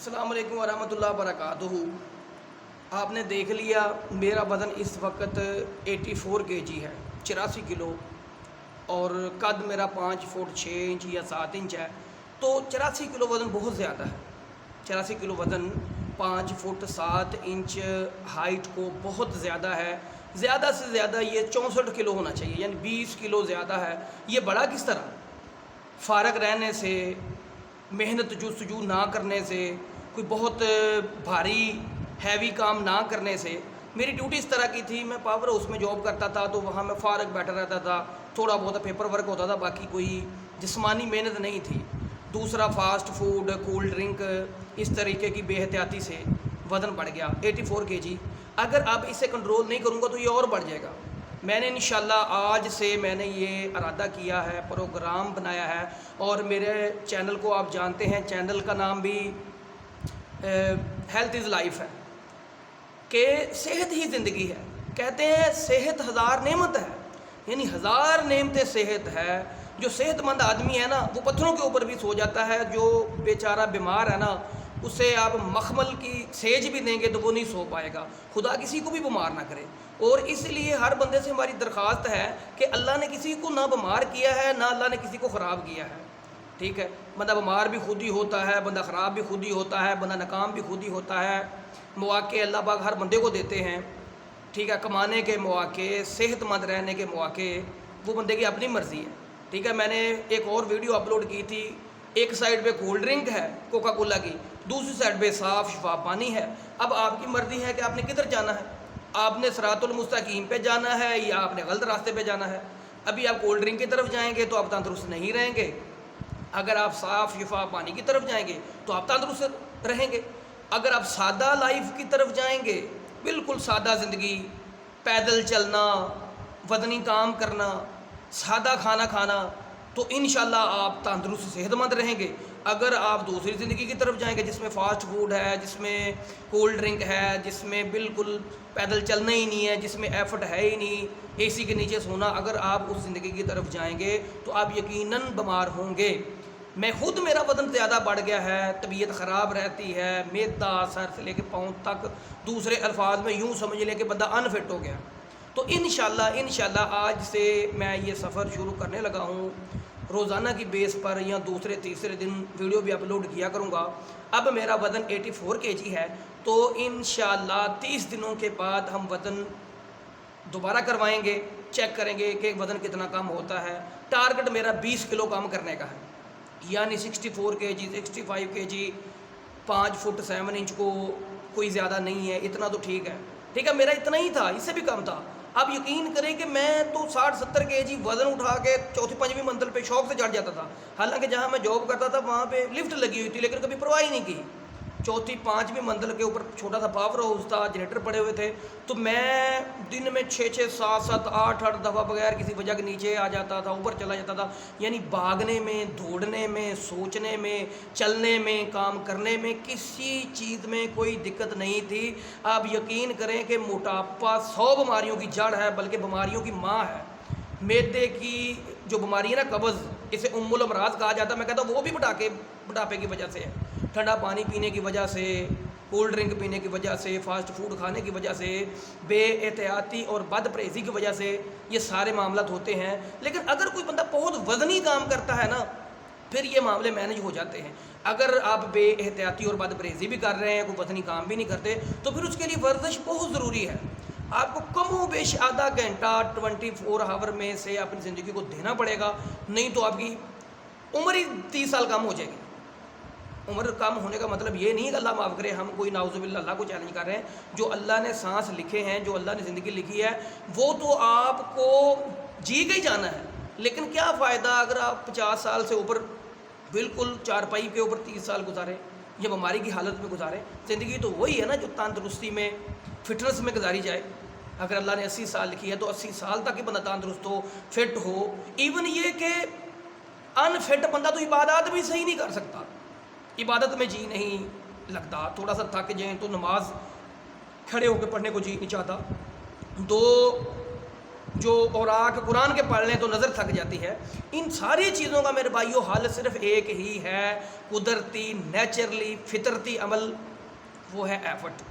السلام علیکم ورحمۃ اللہ وبرکاتہ۔ آپ نے دیکھ لیا میرا وزن اس وقت 84 kg ہے، 84 کلو، اور قد میرا 5 فٹ 6 انچ یا 7 انچ ہے۔ تو 84 کلو وزن بہت زیادہ ہے۔ 84 کلو وزن 5 فٹ 7 انچ ہائٹ کو بہت زیادہ ہے۔ زیادہ سے زیادہ یہ 64 کلو ہونا چاہیے، یعنی 20 کلو زیادہ ہے۔ یہ بڑا کس طرح؟ فارغ رہنے سے، محنت جستجو نہ کرنے سے، کوئی بہت بھاری ہیوی کام نہ کرنے سے۔ میری ڈیوٹی اس طرح کی تھی، میں پاور ہاؤس میں جاب کرتا تھا تو وہاں میں فارغ بیٹھا رہتا تھا، تھوڑا بہت پیپر ورک ہوتا تھا، باقی کوئی جسمانی محنت نہیں تھی۔ دوسرا فاسٹ فوڈ، کولڈ ڈرنک، اس طریقے کی بے احتیاطی سے وزن بڑھ گیا 84 kg۔ اگر اب اسے کنٹرول نہیں کروں گا تو یہ اور بڑھ جائے گا۔ میں نے انشاءاللہ آج سے میں نے یہ ارادہ کیا ہے، پروگرام بنایا ہے، اور میرے چینل کو آپ جانتے ہیں، چینل کا نام بھی ہیلتھ از لائف ہے، کہ صحت ہی زندگی ہے۔ کہتے ہیں صحت ہزار نعمت ہے، یعنی ہزار نعمتیں صحت ہے۔ جو صحت مند آدمی ہے نا وہ پتھروں کے اوپر بھی سو جاتا ہے، جو بیچارہ بیمار ہے نا اسے آپ مخمل کی سیج بھی دیں گے تو وہ نہیں سو پائے گا۔ خدا کسی کو بھی بیمار نہ کرے، اور اس لیے ہر بندے سے ہماری درخواست ہے کہ اللہ نے کسی کو نہ بیمار کیا ہے، نہ اللہ نے کسی کو خراب کیا ہے، ٹھیک ہے؟ بندہ بیمار بھی خود ہی ہوتا ہے، بندہ خراب بھی خود ہی ہوتا ہے، بندہ ناکام بھی خود ہی ہوتا ہے۔ مواقع اللہ پاک ہر بندے کو دیتے ہیں، ٹھیک ہے؟ کمانے کے مواقع، صحت مند رہنے کے مواقع، وہ بندے کی اپنی مرضی ہے، ٹھیک ہے؟ میں نے ایک اور ویڈیو اپلوڈ کی تھی، ایک سائڈ پہ کولڈ ڈرنک ہے کوکا کولا کی، دوسری سائڈ پہ صاف شفاف پانی ہے۔ اب آپ کی مرضی ہے کہ آپ نے کدھر جانا ہے، آپ نے صراط المستقیم پہ جانا ہے یا آپ نے غلط راستے پہ جانا ہے۔ ابھی آپ کولڈ ڈرنک کی طرف جائیں گے تو آپ تندرست نہیں رہیں گے، اگر آپ صاف شفاف پانی کی طرف جائیں گے تو آپ تندرست رہیں گے۔ اگر آپ سادہ لائف کی طرف جائیں گے، بالکل سادہ زندگی، پیدل چلنا، وطنی کام کرنا، سادہ کھانا کھانا، تو انشاءاللہ آپ تندرست صحت مند رہیں گے۔ اگر آپ دوسری زندگی کی طرف جائیں گے جس میں فاسٹ فوڈ ہے، جس میں کولڈ ڈرنک ہے، جس میں بالکل پیدل چلنا ہی نہیں ہے، جس میں ایفرٹ ہے ہی نہیں، اے سی کے نیچے سونا، اگر آپ اس زندگی کی طرف جائیں گے تو آپ یقیناً بیمار ہوں گے۔ میں خود میرا وزن زیادہ بڑھ گیا ہے، طبیعت خراب رہتی ہے، معدہ سر سے لے کے پاؤں تک، دوسرے الفاظ میں یوں سمجھ لیں کہ بندہ انفٹ ہو گیا۔ تو انشاءاللہ آج سے میں یہ سفر شروع کرنے لگا ہوں، روزانہ کی بیس پر یا دوسرے تیسرے دن ویڈیو بھی اپلوڈ کیا کروں گا۔ اب میرا وزن 84 kg ہے، تو انشاءاللہ 30 دنوں کے بعد ہم وزن دوبارہ کروائیں گے، چیک کریں گے کہ وزن کتنا کم ہوتا ہے۔ ٹارگٹ میرا 20 کلو کم کرنے کا ہے، یعنی 64 kg 65 kg 5 فٹ 7 انچ کو کوئی زیادہ نہیں ہے، اتنا تو ٹھیک ہے، ٹھیک ہے؟ میرا اتنا ہی تھا، اس سے بھی کم تھا۔ اب یقین کریں کہ میں تو 60-70 kg وزن اٹھا کے چوتھی پانچویں منزل پہ شوق سے چڑھ جاتا تھا، حالانکہ جہاں میں جاب کرتا تھا وہاں پہ لفٹ لگی ہوئی تھی، لیکن کبھی پرواہ ہی نہیں کی۔ چوتھی پانچویں منزل کے اوپر چھوٹا سا پاور ہاؤس تھا، جنریٹر پڑے ہوئے تھے، تو میں دن میں 6 7 8 دفعہ بغیر کسی وجہ کے نیچے آ جاتا تھا، اوپر چلا جاتا تھا۔ یعنی بھاگنے میں، دوڑنے میں، سوچنے میں، چلنے میں، کام کرنے میں، کسی چیز میں کوئی دقت نہیں تھی۔ آپ یقین کریں کہ موٹاپا 100 بیماریوں کی جڑ ہے، بلکہ بیماریوں کی ماں ہے۔ معدے کی جو بیماری ہے نا، قبض، اسے ام الامراض کہا جاتا ہے، میں کہتا ہوں وہ بھی موٹاپے کی وجہ سے ہے۔ ٹھنڈا پانی پینے کی وجہ سے، کولڈ ڈرنک پینے کی وجہ سے، فاسٹ فوڈ کھانے کی وجہ سے، بے احتیاطی اور بد پرہیزی کی وجہ سے یہ سارے معاملات ہوتے ہیں۔ لیکن اگر کوئی بندہ بہت وزنی کام کرتا ہے نا، پھر یہ معاملے مینج ہو جاتے ہیں۔ اگر آپ بے احتیاطی اور بد پرہیزی بھی کر رہے ہیں، کوئی وزنی کام بھی نہیں کرتے، تو پھر اس کے لیے ورزش بہت ضروری ہے۔ آپ کو کم و بیش آدھا گھنٹہ 24 آور میں سے اپنی زندگی کو دینا پڑے گا، نہیں تو آپ کی عمر ہی 30 سال کم ہو جائے گی۔ عمر کم ہونے کا مطلب یہ نہیں کہ اللہ معاف کرے ہم کوئی نعوذ باللہ اللہ کو چیلنج کر رہے ہیں۔ جو اللہ نے سانس لکھے ہیں، جو اللہ نے زندگی لکھی ہے، وہ تو آپ کو جی کے ہی جانا ہے۔ لیکن کیا فائدہ اگر آپ 50 سال سے اوپر بالکل چارپائی کے اوپر 30 سال گزاریں یا بیماری کی حالت میں گزاریں؟ زندگی تو وہی ہے نا جو تندرستی میں، فٹنس میں گزاری جائے۔ اگر اللہ نے 80 سال لکھی ہے تو 80 سال تک ہی بندہ تندرست ہو، فٹ ہو۔ ایون یہ کہ ان فٹ بندہ تو عبادات بھی صحیح نہیں کر سکتا، عبادت میں جی نہیں لگتا، تھوڑا سا تھک جائیں تو نماز کھڑے ہو کے پڑھنے کو جی نہیں چاہتا۔ جو اوراق قرآن کے پڑھ لیں تو نظر تھک جاتی ہے. ان ساری چیزوں کا میرے بھائیو حل صرف ایک ہی ہے، قدرتی، نیچرلی، فطرتی عمل، وہ ہے ایفرٹ.